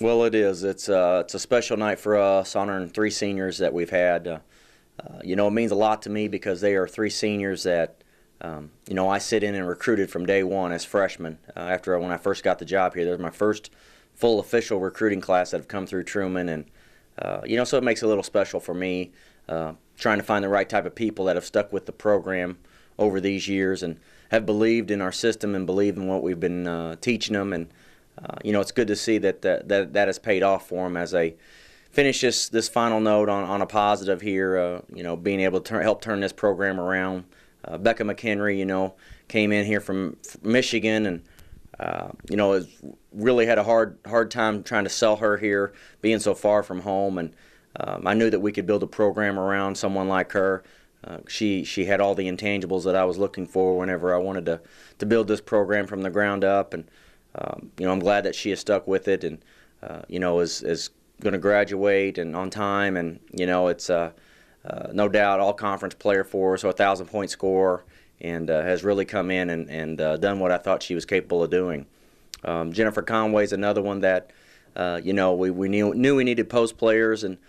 Well, it is. It's a special night for us, honoring three seniors that we've had. It means a lot to me because they are three seniors that, I sit in and recruited from day one as freshmen. After when I first got the job here, that was my first full official recruiting class that have come through Truman, and so it makes it a little special for me. Trying to find the right type of people that have stuck with the program over these years and have believed in our system and believed in what we've been teaching them. And it's good to see that has paid off for them as they finish this final note on a positive here. Being able to help turn this program around. Becca McHenry, came in here from Michigan and has really had a hard time trying to sell her here, being so far from home. And I knew that we could build a program around someone like her. She had all the intangibles that I was looking for whenever I wanted to build this program from the ground up. And I'm glad that she has stuck with it and is going to graduate and on time. And it's no doubt all conference player for her, so 1,000-point score, and has really come in and done what I thought she was capable of doing. Jennifer Conway is another one that we knew we needed post players, and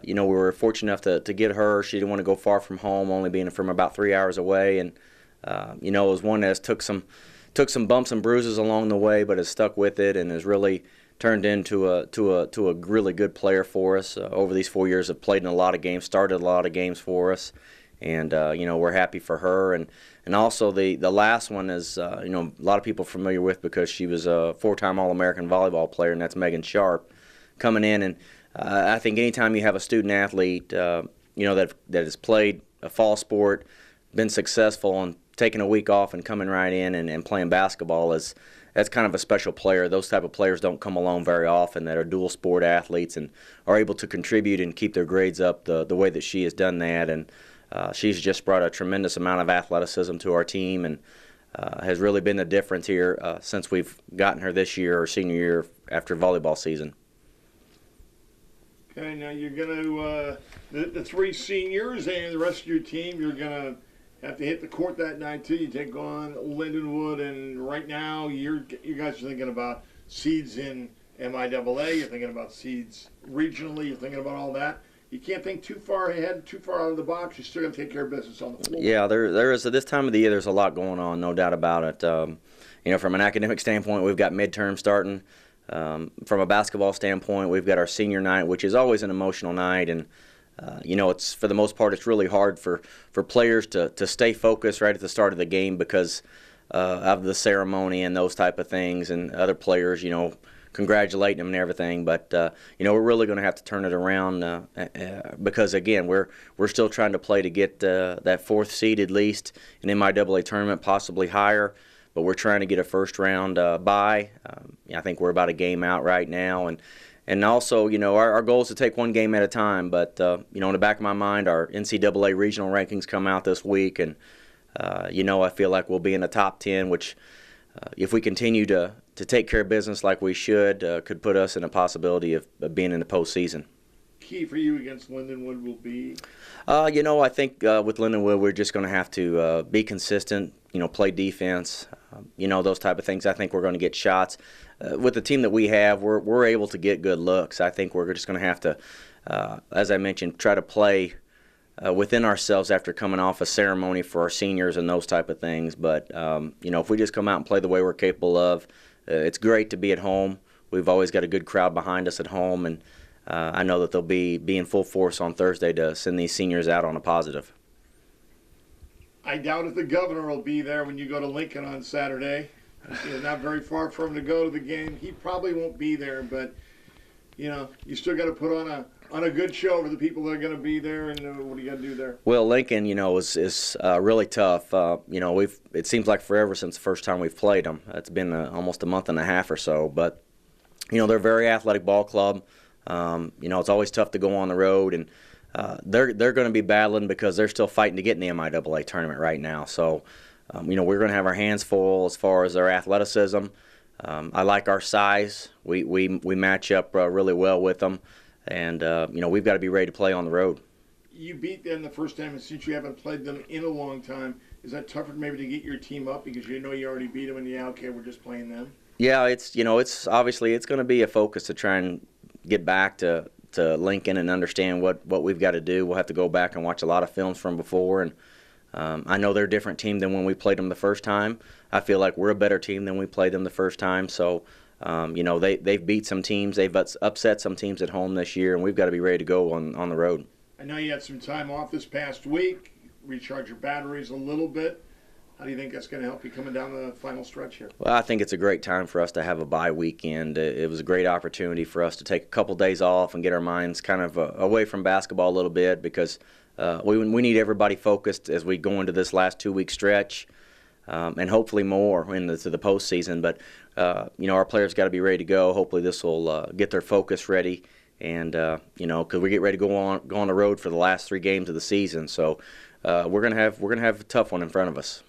we were fortunate enough to get her. She didn't want to go far from home, only being from about 3 hours away, and it was one that took some bumps and bruises along the way, but has stuck with it and has really turned into a really good player for us. Over these 4 years, have played in a lot of games, started a lot of games for us, and we're happy for her. And also the last one is a lot of people are familiar with because she was a 4-time All-American volleyball player, and that's Megan Sharp coming in. And I think anytime you have a student athlete, that has played a fall sport, been successful, and taking a week off and coming right in and playing basketball that's kind of a special player. Those type of players don't come along very often that are dual sport athletes and are able to contribute and keep their grades up the way that she has done that. And she's just brought a tremendous amount of athleticism to our team and has really been the difference here since we've gotten her this year, or senior year, after volleyball season. Okay, now you're going to, the three seniors and the rest of your team, you're going to have to hit the court that night too. You take on Lindenwood, and right now you guys are thinking about seeds in MIAA. You're thinking about seeds regionally. You're thinking about all that. You can't think too far ahead, too far out of the box. You're still going to take care of business on the floor. Yeah, there is. At this time of the year, there's a lot going on, no doubt about it. From an academic standpoint, we've got midterm starting. From a basketball standpoint, we've got our senior night, which is always an emotional night, and it's for the most part, it's really hard for players to stay focused right at the start of the game because of the ceremony and those type of things, and other players, congratulating them and everything. But we're really going to have to turn it around because again, we're still trying to play to get that fourth seed at least in MIAA tournament, possibly higher. But we're trying to get a first round bye. I think we're about a game out right now, and also, our goal is to take one game at a time. But, in the back of my mind, our NCAA regional rankings come out this week. And, I feel like we'll be in the top 10, which if we continue to take care of business like we should, could put us in a possibility of being in the postseason. Key for you against Lindenwood will be? I think with Lindenwood, we're just going to have to be consistent, play defense, those type of things. I think we're going to get shots. With the team that we have, we're able to get good looks. I think we're just going to have to, as I mentioned, try to play within ourselves after coming off a ceremony for our seniors and those type of things. But, if we just come out and play the way we're capable of, it's great to be at home. We've always got a good crowd behind us at home, and I know that they'll be in full force on Thursday to send these seniors out on a positive. I doubt if the governor will be there when you go to Lincoln on Saturday. It's not very far for him to go to the game. He probably won't be there, but you still got to put on a good show for the people that are going to be there. And what do you got to do there? Well, Lincoln, is really tough. It seems like forever since the first time we've played them. It's been almost a month and a half or so, but they're a very athletic ball club. It's always tough to go on the road, and they're going to be battling because they're still fighting to get in the MIAA tournament right now. So, we're going to have our hands full as far as their athleticism. I like our size. We match up really well with them, and we've got to be ready to play on the road. You beat them the first time, and since you haven't played them in a long time, is that tougher maybe to get your team up because you already beat them and okay, we're just playing them? Yeah, it's obviously it's going to be a focus to try and get back to Lincoln and understand what we've got to do. We'll have to go back and watch a lot of films from before, and I know they're a different team than when we played them the first time. I feel like we're a better team than we played them the first time. So, they've beat some teams, they've upset some teams at home this year, and we've got to be ready to go on the road. I know you had some time off this past week, recharge your batteries a little bit. How do you think that's going to help you coming down the final stretch here? Well, I think it's a great time for us to have a bye weekend. It was a great opportunity for us to take a couple days off and get our minds kind of away from basketball a little bit, because we need everybody focused as we go into this last 2-week stretch, and hopefully more into the postseason. But our players got to be ready to go. Hopefully this will get their focus ready, and because we get ready to go on the road for the last 3 games of the season. So we're gonna have a tough one in front of us.